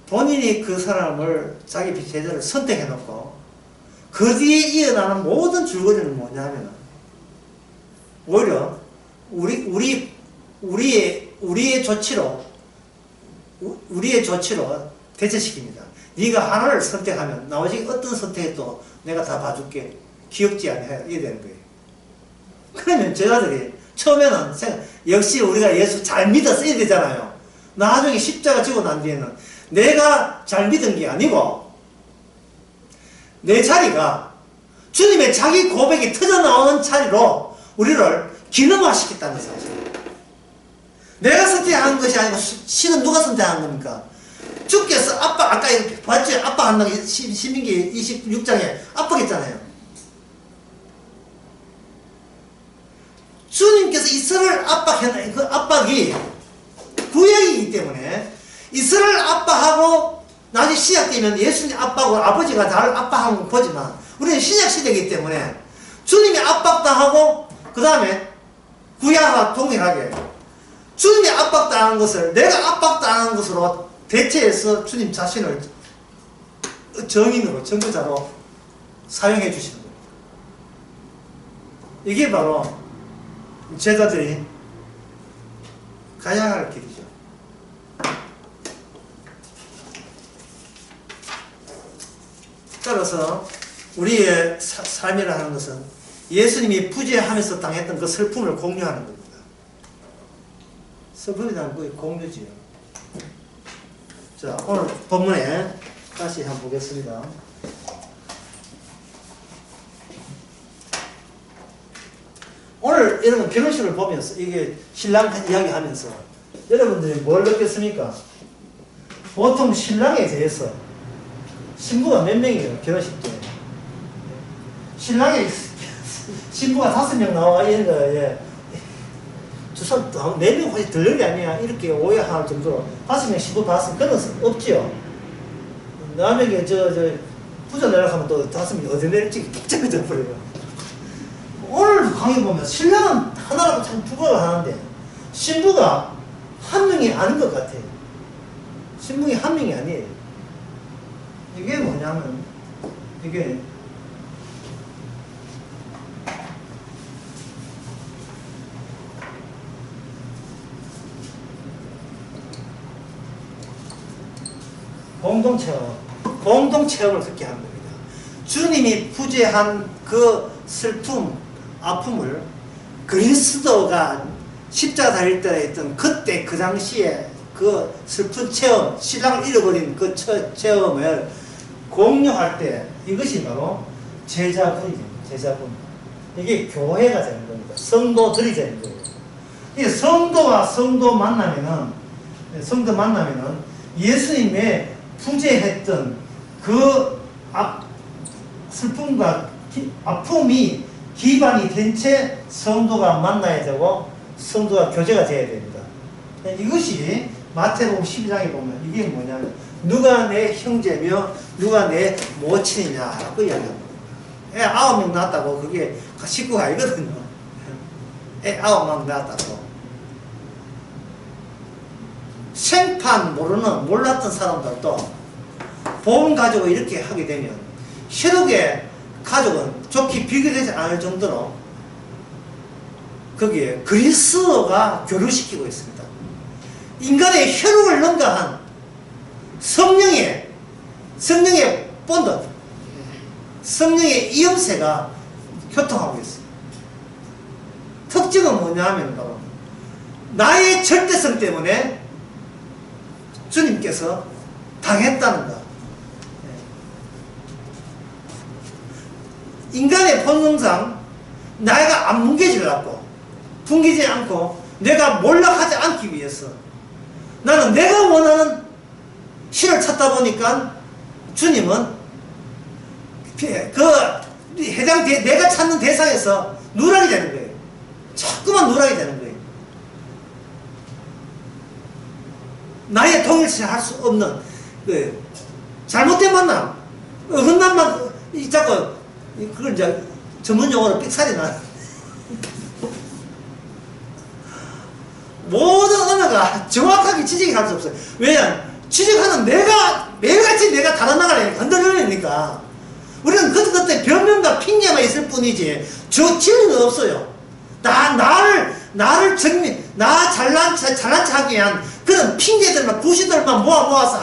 본인이 그 사람을 자기 제자를 선택해 놓고 그 뒤에 이어나는 모든 줄거리는 뭐냐면 오히려 우리의 조치로 대처시킵니다. 네가 하나를 선택하면 나머지 어떤 선택도 내가 다 봐줄게. 기억지 않게 해야 되는 거예요. 그러면 제자들이 처음에는 역시 우리가 예수 잘 믿어서 이래 되잖아요. 나중에 십자가 지고 난 뒤에는 내가 잘 믿은 게 아니고 내 자리가 주님의 자기 고백이 터져나오는 자리로 우리를 기능화시켰다는 사실. 내가 선택한 것이 아니고 신은 누가 선택한 겁니까? 주께서 아까 봤죠? 압박한다고 신민기 26장에 압박했잖아요. 주님께서 이스라엘을 압박했나요? 그 압박이 구약이기 때문에 이스라엘을 압박하고 나중에 시작되면 예수님 압박하고 아버지가 나를 압박하는 걸 보지만 우리는 신약시대이기 때문에 주님이 압박당하고 그 다음에 구약과 동일하게 주님이 압박당한 것을 내가 압박당한 것으로 대체해서 주님 자신을 정인으로, 정거자로 사용해 주시는 거예요. 이게 바로 제자들이 가야 할 길이죠. 따라서 우리의 삶이라는 것은 예수님이 부재하면서 당했던 그 슬픔을 공유하는 겁니다. 슬픔이라는 게 공유지요. 자, 오늘 본문에 다시 한번 보겠습니다. 오늘 여러분 결혼식을 보면서 이게 신랑 이야기하면서 여러분들이 뭘 느꼈습니까? 보통 신랑에 대해서 신부가 몇 명이에요? 결혼식 때 신랑에 신부가 5명 나와 이런 거에 두 사람 4명 혹시 들른 게 아니야 이렇게 오해할 정도로 5명 신부 봤으면 그런 건 없지요. 남에게 부자 내려고 하면 또 5명이 어디 내릴지 복잡해 버려요. 오늘 강의 보면 신랑은 하나라고 참 부각을 하는데 신부가 한 명이 아닌 것 같아요. 신부이 한 명이 아니에요. 이게 뭐냐면 이게 공동체험을 그렇게 하는 겁니다. 주님이 부재한 그 슬픔, 아픔을 그리스도가 십자가 달릴 때 했던 그때 그 당시에 그 슬픈 체험, 신랑을 잃어버린 그 체험을 공유할 때 이것이 바로 제자분이죠. 제자분. 이게 교회가 되는 겁니다. 성도들이 되는 거예요. 이 성도와 성도 만나면은 예수님의 부재했던 그 슬픔과 아픔이 기반이 된 채 성도가 만나야 되고 성도가 교제가 돼야 됩니다. 이것이 마태복음 12장에 보면 이게 뭐냐면 누가 내 형제며 누가 내 모친이냐라고 이야기합니다. 애 9명 낳았다고 그게 식구가 아니거든요. 애 9명 낳았다고. 생판 몰랐던 사람들도 복음 가지고 이렇게 하게 되면 혈육의 가족은 좋게 비교되지 않을 정도로 거기에 그리스도가 교류시키고 있습니다. 인간의 혈육을 능가한 성령의 본드, 성령의 이음새가 교통하고 있습니다. 특징은 뭐냐 하면 바로 나의 절대성 때문에 주님께서 당했다는 것. 인간의 본능상 내가 안 뭉개지려고 붕기지 않고 내가 몰락하지 않기 위해서 나는 내가 원하는 실을 찾다 보니까 주님은 내가 찾는 대상에서 누락이 되는 거예요. 자꾸만 누락이 되는 거예요. 나의 동일시할 수 없는 잘못된 만남, 흠난만 자꾸 그걸 이제 전문 용어로 삑살이 나. 모든 언어가 정확하게 지적할 수 없어요. 왜냐? 지적하는 매일같이 내가 다른 나라를 건드리니까 우리는 그때 변명과 핑계만 있을 뿐이지 진리는 없어요. 나를 나 잘난 체 하기 위한 그런 핑계들만 구시들만 모아서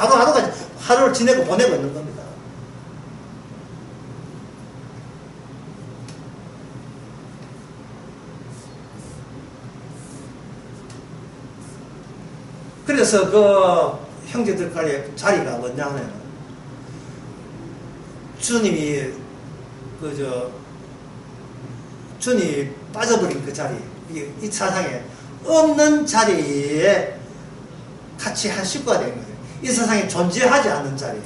하루를 지내고 보내고 있는 겁니다. 그래서 그 형제들과의 자리가 뭐냐 하면 주님이 주님이 빠져버린 그 자리, 이 세상에 없는 자리에 같이 한 식구가 된 거예요. 이 세상에 존재하지 않는 자리.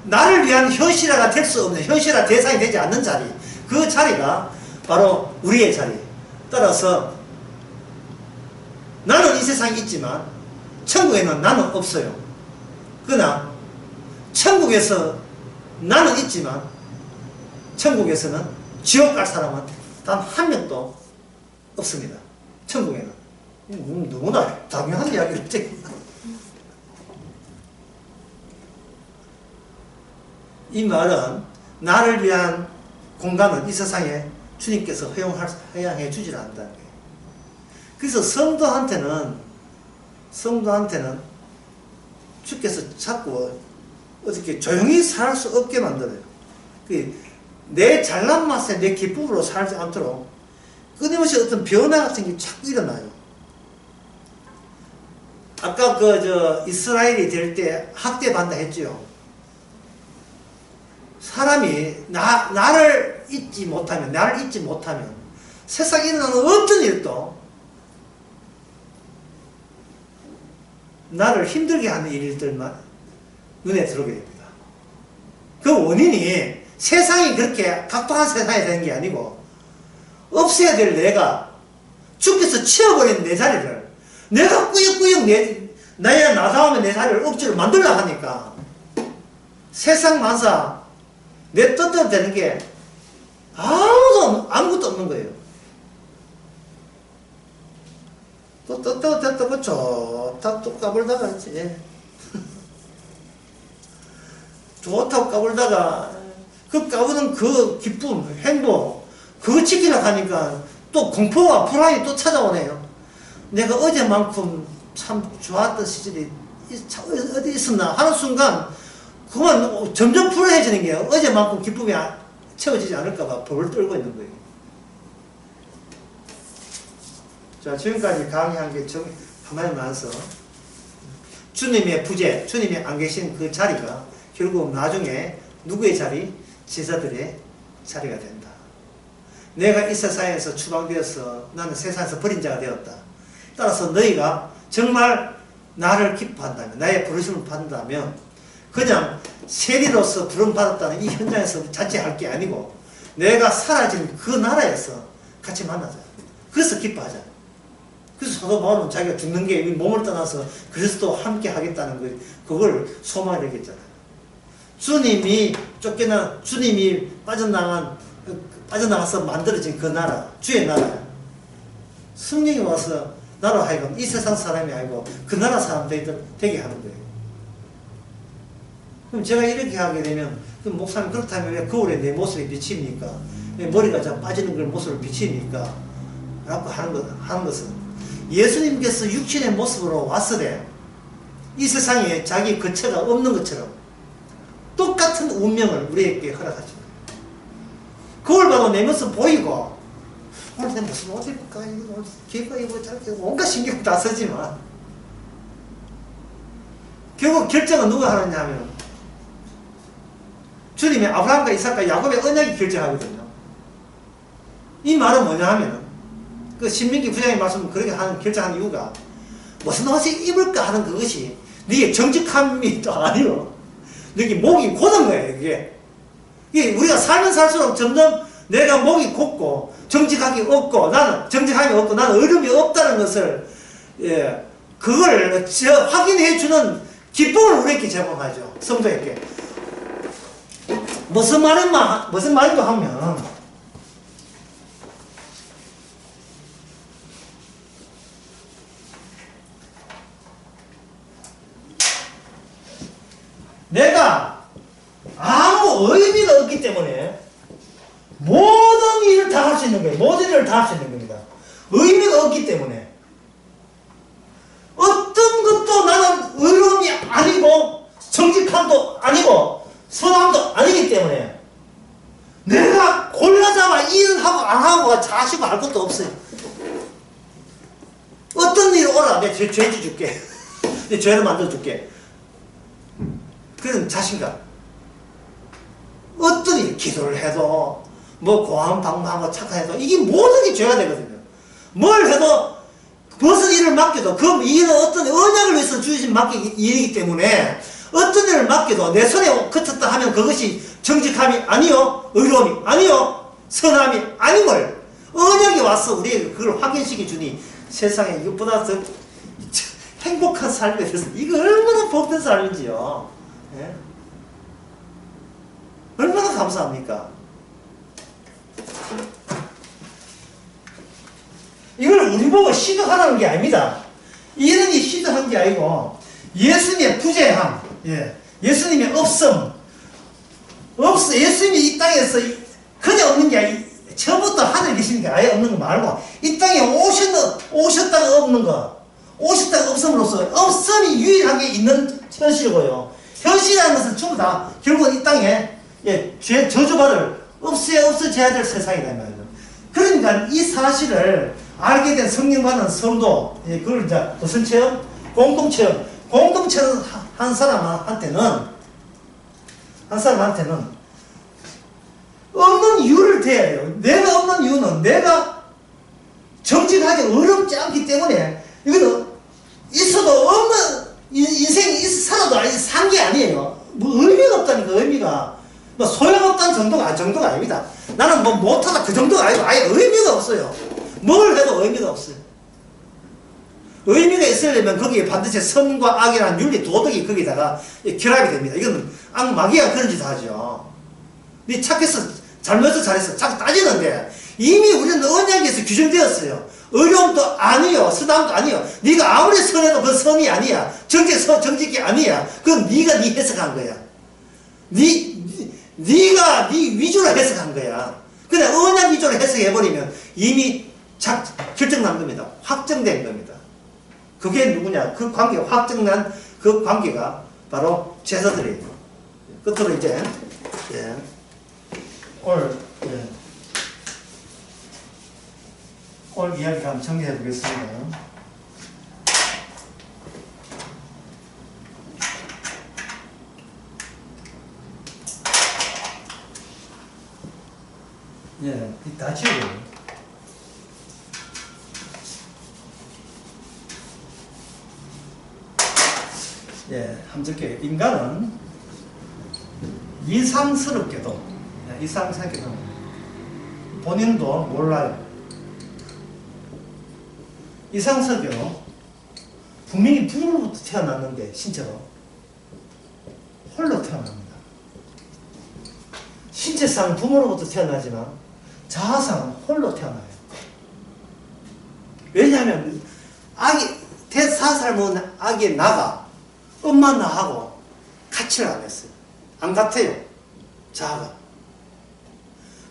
나를 위한 현실화가 될 수 없는, 현실화 대상이 되지 않는 자리. 그 자리가 바로 우리의 자리. 따라서 나는 이 세상에 있지만 천국에는 나는 없어요. 그러나 천국에서 나는 있지만 천국에서는 지옥 갈 사람은 단 한 명도 없습니다. 천국에는. 너무나 당연한 이야기를 찍는다. 이 말은 나를 위한 공간을 이 세상에 주님께서 허용해 주지를 않는다는 거예요. 그래서 성도한테는 주께서 자꾸 어떻게 조용히 살 수 없게 만들어요. 내 잘난 맛에 내 기쁨으로 살지 않도록 끊임없이 어떤 변화 같은 게 자꾸 일어나요. 아까 이스라엘이 될 때 학대받는다 했죠. 사람이 나를 잊지 못하면 세상에 일어나는 어떤 일도 나를 힘들게 하는 일들만 눈에 들어오게 됩니다. 그 원인이 세상이 그렇게 각박한 세상이 되는 게 아니고 없애야 될 내가 주께서 치워버린 내 자리를 내가 꾸역꾸역 나야 나다움에 내 자리를 억지로 만들려고 하니까 세상 만사 내 뜻대로 되는 게 아무것도 없는 거예요. 또 뜻대로 됐다고 좋다 또 까불다가 좋다고 까불다가 그 까부는 그 기쁨, 행복 그거 지키려고 하니까 또 공포와 불안이 또 찾아오네요. 내가 어제만큼 참 좋았던 시절이 어디 있었나 하는 순간 그만 점점 불안해지는 게 어제만큼 기쁨이 채워지지 않을까봐 벌을 떨고 있는 거예요. 자, 지금까지 강의한 게 가만히 나와서 주님의 부재, 주님이 안 계신 그 자리가 결국 나중에 누구의 자리? 제자들의 자리가 된다. 내가 이 세상에서 추방되어서 나는 세상에서 버린 자가 되었다. 따라서 너희가 정말 나를 기뻐한다면, 나의 부르심을 받는다면 그냥 세리로서 부름받았다는 이 현장에서 자체할 게 아니고 내가 사라진 그 나라에서 같이 만나자. 그래서 기뻐하자. 그래서 사도 바울은 자기가 죽는 게 몸을 떠나서 그리스도와 함께 하겠다는 거, 그걸 소망을 했잖아요. 주님이 빠져나가서 만들어진 그 나라, 주의 나라. 성령이 와서 나로 하여금 이 세상 사람이 아니고 그 나라 사람 되게 하는 거예요. 그럼 제가 이렇게 하게 되면, 그럼 목사님 그렇다면 왜 거울에 내 모습이 비칩니까? 왜 머리가 자 빠지는 걸 모습을 비칩니까? 라고 하는 것은 예수님께서 육신의 모습으로 왔으되 이 세상에 자기 거처가 없는 것처럼 똑같은 운명을 우리에게 허락하죠. 거울 봐도 내 모습 보이고 오늘 내 무슨 옷 입을까? 귀가 입고 저렇게 온갖 신경 다 쓰지만 결국 결정은 누가 하느냐 하면 주님의 아브라함과 이삭과 야곱의 언약이 결정하거든요. 이 말은 뭐냐 하면 그 신명기 9장의 말씀은 그렇게 결정하는 이유가 무슨 옷을 입을까 하는 그것이 네게 정직함이 또 아니요. 너게 목이 곧은 거예요. 이게 우리가 살면 살수록 점점 내가 목이 곧고 정직함이 없고 나는 어려움이 없다는 것을 그걸 확인해 주는 기쁨을 우리에게 제공하죠. 성도에게. 무슨 말인가 하면 내가 아무 의미가 없기 때문에 모든 일을 다 할 수 있는 거예요. 모든 일을 다 할 수 있는 겁니다. 의미가 없기 때문에 어떤 것도 나는 의로움이 아니고 정직함도 아니고 선함도 아니기 때문에 내가 골라잡아 일을 하고 안 하고가 자시고 할 것도 없어요. 어떤 일을 오라 내가 죄지 줄게. 내 죄를 만들어 줄게. 그런 자신감. 어떤 일, 기도를 해도 고함 방문하고 착각해도 이게 모든 게 죄가 되거든요. 뭘 해도 무슨 일을 맡겨도 그 일은 어떤 언약을 위해서 주신 일이기 때문에 어떤 일을 맡겨도 내 손에 그쳤다 하면 그것이 정직함이 아니요, 의로움이 아니요, 선함이 아님을 언약이 와서 우리에게 그걸 확인시켜 주니 세상에 이것보다 더 행복한 삶이 돼서 이거 얼마나 복된 삶인지요. 예? 얼마나 감사합니까? 이걸 우리 보고 시도하라는 게 아닙니다. 이런 게 시도한 게 아니고 예수님의 부재함, 예수님의 없음, 예수님이 이 땅에서 그냥 없는 게 아니, 처음부터 하늘에 계시니까 아예 없는 거 말고 이 땅에 오셨다가 없는 거, 오셨다가 없음으로써 없음이 유일하게 있는 현실이고요. 현실이라는 것은 전부 다 결국 이 땅에 저주받을 없어져야 될 세상이다 말이에요. 그러니까 이 사실을 알게 된 성령받은 성도, 그걸 이제 무슨 체험? 공동체험 한 사람한테는 없는 이유를 대야 해요. 내가 없는 이유는 내가 정직하게 어렵지 않기 때문에 이거는 있어도 없는 인생이 살아도 산 게 아니에요. 뭐 의미가 없다니까. 의미가 뭐 소용없다는 정도가 아닙니다. 나는 뭐 못하다 그 정도가 아니고 아예 의미가 없어요. 뭘 해도 의미가 없어요. 의미가 있으려면 거기에 반드시 선과 악이라는 윤리 도덕이 거기다가 결합이 됩니다. 이건 마귀가 그런 짓을 하죠. 네 착해서 잘못해서 잘했어 자꾸 따지는데 이미 우리는 언약에서 규정되었어요. 어려움도 아니요, 쓰담도 아니요. 네가 아무리 선해도 그건 선이 아니야. 정직이 아니야. 그건 네가 네 해석한 거야. 네가 네 위주로 해석한 거야. 그냥 언약 위주로 해석해버리면 이미 결정난 겁니다. 확정된 겁니다. 그게 누구냐? 그 관계가 확정난 그 관계가 바로 제사들이에요. 끝으로 이제 오늘 이야기 한번 정리해 보겠습니다. 다 지워요. 함께 인간은 이상스럽게도 본인도 몰라요. 이상스럽게도 분명히 부모로부터 태어났는데 신체로 홀로 태어납니다. 신체상 부모로부터 태어나지만 자아상은 홀로 태어나요. 왜냐하면 아기 4살 먹은 아기의 나가 엄마 나하고 같이를 안 했어요. 안 같아요. 자아가.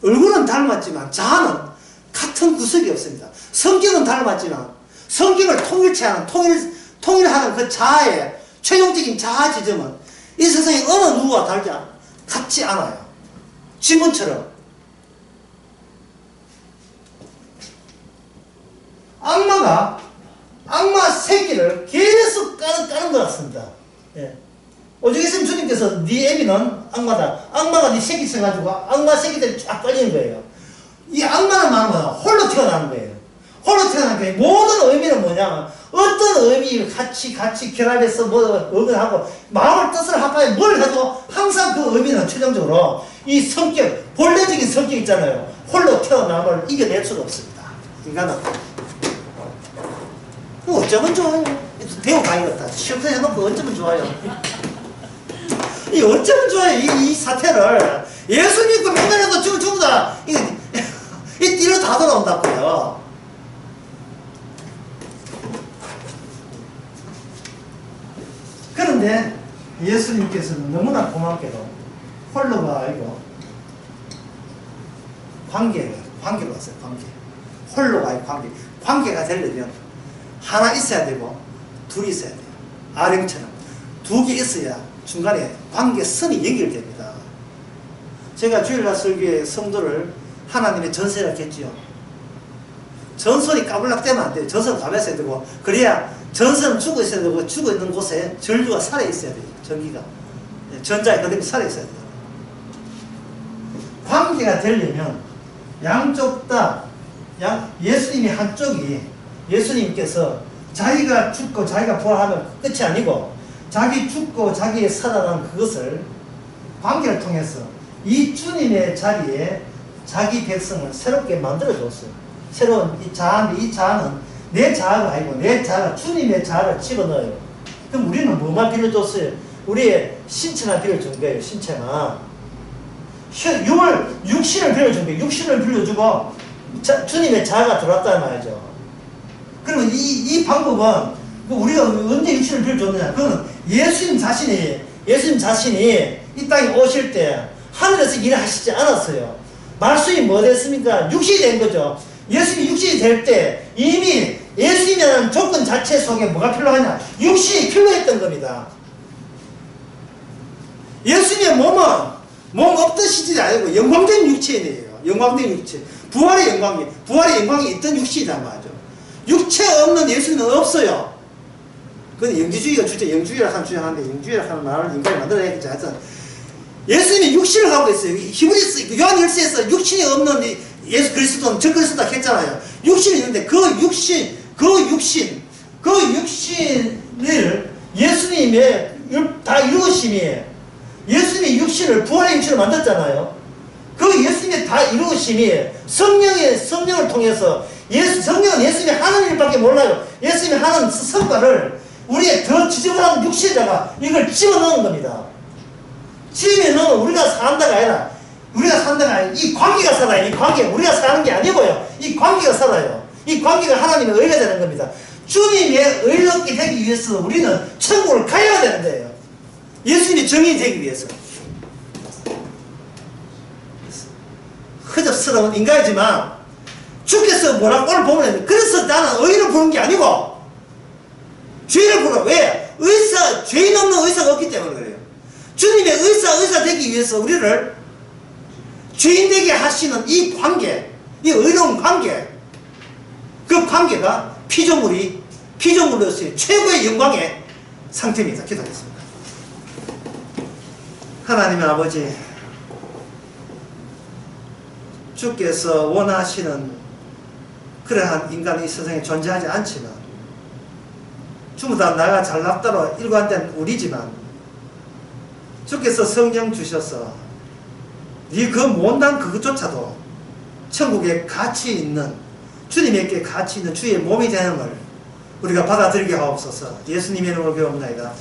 얼굴은 닮았지만 자아는 같은 구석이 없습니다. 성격은 닮았지만 성격을 통일하는 그 자아의 최종적인 자아 지점은 이 세상에 어느 누구와 같지 않아요. 지문처럼. 악마 새끼를 계속 까는 것 같습니다. 오죽 있으면 주님께서 네 애비는 악마다. 악마가 네 새끼 있어가지고 악마 새끼들이 쫙 깔리는 거예요. 이 악마는 말은 홀로 태어나는 거예요. 홀로 태어나는 거예요. 모든 의미는 뭐냐면 어떤 의미를 같이 결합해서 하고 마음을 뜻을 합하여 뭘 해도 항상 그 의미는 최종적으로 이 성격, 본래적인 성격 있잖아요. 홀로 태어남을 이겨낼 수가 없습니다. 인간은. 어쩌면 좋아요. 배우 가야겠다. 실컷 해놓고 어쩌면 좋아요. 이 어쩌면 좋아요. 이 사태를 예수 믿고 맨날 해도 전부 다 이 뒤로 다 돌아온다고요. 그런데 예수님께서는 너무나 고맙게도 홀로가 아니고 관계로 왔어요. 홀로가 아니고 관계가 되려면 하나 있어야 되고 둘이 있어야 돼요. 아령처럼 두 개 있어야 중간에 관계선이 연결됩니다. 제가 주일날 설교에 성도를 하나님의 전세라고 했지요. 전선이 까불락대면 안 돼요. 전선은 가만히 있어야 되고 그래야 전선은 죽어 있어야 되고 죽어 있는 곳에 전류가 살아있어야 돼요. 전기가 전자의 그대로 살아있어야 돼요. 관계가 되려면 양쪽 다 예수님이 한쪽이 예수님께서 자기가 죽고 자기가 부활하면 끝이 아니고 자기 죽고 자기의 살아난 그것을 관계를 통해서 이 주님의 자리에 자기 백성을 새롭게 만들어줬어요. 새로운 이 자아는 내 자아가 아니고 내 자아가 주님의 자아를 집어넣어요. 그럼 우리는 뭐만 빌려줬어요? 우리의 신체만 빌려준 거예요. 신체만. 육신을 빌려준 거예요. 육신을 빌려주고 주님의 자아가 들어왔다는 말이죠. 그러면 이 방법은 우리가 언제 육신을 빌어줬느냐? 그거는 예수님 자신이 이 땅에 오실 때 하늘에서 일을 하시지 않았어요. 말씀이 뭐 됐습니까? 육신이 된 거죠. 예수님이 육신이 될 때 이미 예수님이라는 조건 자체 속에 뭐가 필요하냐? 육신이 필요했던 겁니다. 예수님의 몸은 몸 없던 시절이 아니고 영광된 육체이에요. 영광된 육체. 부활의 영광이 있던 육신이란 말이죠. 육체 없는 예수님은 없어요. 그건 영지주의가 영주의라 주장하는데 영주의라 하는 말을 인간이 만들어야겠죠. 하여튼 예수님이 육신을 갖고 있어요. 히브리서 요한일서에서 육신이 없는 예수 그리스도는 저 그리스도다 했잖아요. 육신이 있는데 그 육신을 예수님의 다 이루심이 예수님이 육신을 부활의 육신을 만들었잖아요. 그 예수님의 다 이루심이 성령을 통해서 성령은 예수님이 하는 일밖에 몰라요. 예수님이 하는 성과를 우리의 더 지저분한 육신에다가 이걸 집어넣은 겁니다. 집어넣으면 우리가 산다가 아니라 이 관계가 살아요. 이 관계. 우리가 사는 게 아니고요. 이 관계가 살아요. 이 관계가 하나님의 의가 되는 겁니다. 주님의 의롭게 되기 위해서 우리는 천국을 가야 되는 거예요. 예수님이 정인이 되기 위해서. 허접스러운 인간이지만 주께서 뭐라고 오늘 보면 그래서 나는 의를 부른 게 아니고 죄를 부르라. 왜? 죄인 없는 의사가 없기 때문에 그래요. 주님의 의사 되기 위해서 우리를 죄인 되게 하시는 이 관계, 이 의로운 관계, 그 관계가 피조물로서의 최고의 영광의 상태입니다. 기도하겠습니다. 하나님의 아버지, 주께서 원하시는 그러한 인간이 이 세상에 존재하지 않지만 전부 다 나가 잘났다로 일관된 우리지만 주께서 성령 주셔서 그 못난 그것조차도 천국에 가치 있는 주님에게 가치 있는 주의 몸이 되는 걸 우리가 받아들이게 하옵소서. 예수님의 이름으로 기도합니다.